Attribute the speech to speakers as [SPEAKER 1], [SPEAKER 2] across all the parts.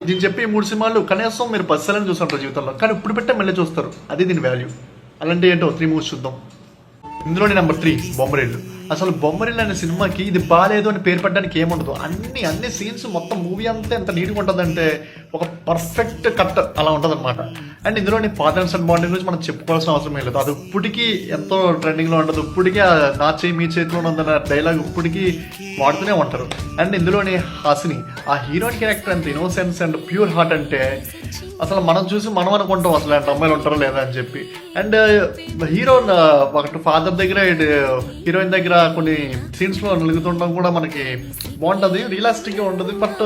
[SPEAKER 1] నేను చెప్పే ఈ 3 సినిమాలు కనీసం మీరు 10 సార్లు చూస్తుంటారు జీవితంలో, కానీ ఇప్పుడు పెట్టే మళ్ళీ చూస్తారు. అది దీని వాల్యూ. అలాంటి ఏంటో 3 మూవీస్ చూద్దాం. ఇందులోని నెంబర్ 3 బొమ్మరిల్లు. అసలు బొమ్మరిల్లు అనే సినిమాకి ఇది బాగాలేదు అని పేరు పెట్టడానికి ఏముండదు. అన్ని సీన్స్ మొత్తం మూవీ అంతా ఎంత నీట్గా ఉంటుందంటే ఒక పర్ఫెక్ట్ కట్ అలా ఉంటుంది అనమాట. అండ్ ఇందులోని ఫాదర్ అండ్ సన్ బాండింగ్ గురించి మనం చెప్పుకోవాల్సిన అవసరం లేదు. అది ఇప్పటికీ ఎంతో ట్రెండింగ్లో ఉంటుంది. ఇప్పటికీ నా చేయి మీ చేతిలో ఉందన్న డైలాగ్ ఇప్పటికీ వాడుతూనే ఉంటారు. అండ్ ఇందులోని హాసిని, ఆ హీరోయిన్ క్యారెక్టర్ అంత ఇన్నోసెన్స్ అండ్ ప్యూర్ హార్ట్ అంటే అసలు మనం చూసి మనం అనుకుంటాం అసలు అంటే అమ్మాయిలు ఉంటారో లేదా అని చెప్పి. అండ్ హీరో ఒకటి ఫాదర్ దగ్గర హీరోయిన్ దగ్గర కొన్ని సీన్స్లో నలుగుతుండడం కూడా మనకి బాగుంటుంది, రియలిస్టిక్గా ఉంటుంది. బట్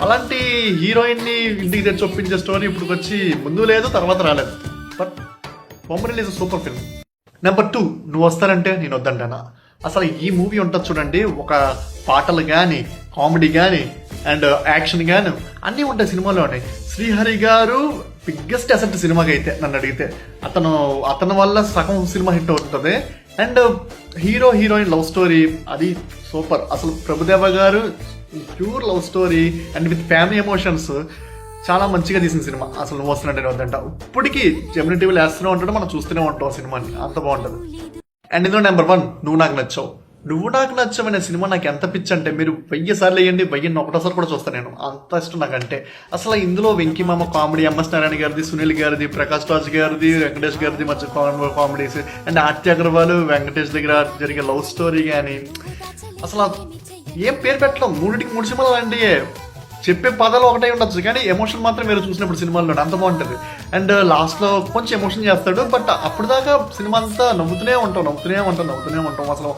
[SPEAKER 1] అలాంటి హీరోయిన్ని ఇంటికి తెచ్చి ఒప్పించే స్టోరీ ఇప్పుడు వచ్చి ముందు లేదు, తర్వాత రాలేదు. But Bommarillu is super film. Number 2 నువ్వు వస్తానంటే నేను వద్దంటానా. అసలు ఈ మూవీ ఉంటుంది చూడండి, ఒక పాటలు కానీ కామెడీ కానీ అండ్ యాక్షన్ కానీ అన్నీ ఉంటాయి సినిమాలోనే. శ్రీహరి గారు బిగ్గెస్ట్ అసెట్ సినిమాకి అయితే నన్ను అడిగితే. అతని వల్ల సగం సినిమా హిట్ అవుతుంది. అండ్ హీరోయిన్ లవ్ స్టోరీ అది సూపర్. అసలు ప్రభుదేవ గారు pure love story and with family emotions చాలా మంచిగా తీసిన సినిమా. అసలు నువ్వు వస్తున్నట్టు వద్దంట ఇప్పటికీ జెమిని టీవీలో వేస్తూనే ఉంటాడు, మనం చూస్తూనే ఉంటాం సినిమాని, అంత బాగుంటుంది. అండ్ ఇందులో నెంబర్ 1 నువ్వు నాకు నచ్చావు. నువ్వు నాకు నచ్చమనే సినిమా నాకు ఎంత పిచ్చి అంటే మీరు 1000 సార్లు వేయండి, 1000 ఒకటోసారి కూడా చూస్తాను నేను, అంత ఇష్టం నాకంటే. అసలు ఇందులో వెంకీ మామ కామెడీ, ఎంఎస్ నారాయణ గారిది, సునీల్ గారిది, ప్రకాష్ రాజ్ గారిది, వెంకటేష్ గారిది మధ్య కామెడీస్ అండ్ ఆర్తి అగర్వాల్ వెంకటేష్ దగ్గర జరిగే లవ్ స్టోరీ కానీ అసలు ఏం పేరు పెట్టడం. 3 సినిమాలు అండి, చెప్పే పదాలు ఒకటే ఉండొచ్చు కానీ ఎమోషన్ మాత్రం మీరు చూసినప్పుడు సినిమాల్లో అంత బాగుంటుంది. అండ్ లాస్ట్లో కొంచెం ఎమోషన్ చేస్తాడు, బట్ అప్పుడు దాకా సినిమా అంతా నవ్వుతూనే ఉంటాం. అసలు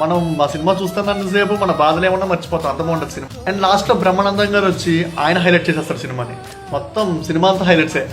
[SPEAKER 1] మనం ఆ సినిమా చూస్తున్నంతసేపు మన బాధలు ఏమన్నా మర్చిపోతాం, అంత బాగుంటుంది సినిమా. అండ్ లాస్ట్లో బ్రహ్మానందం గారు వచ్చి ఆయన హైలైట్ చేసేస్తారు సినిమాని, మొత్తం సినిమా అంతా హైలైట్సే.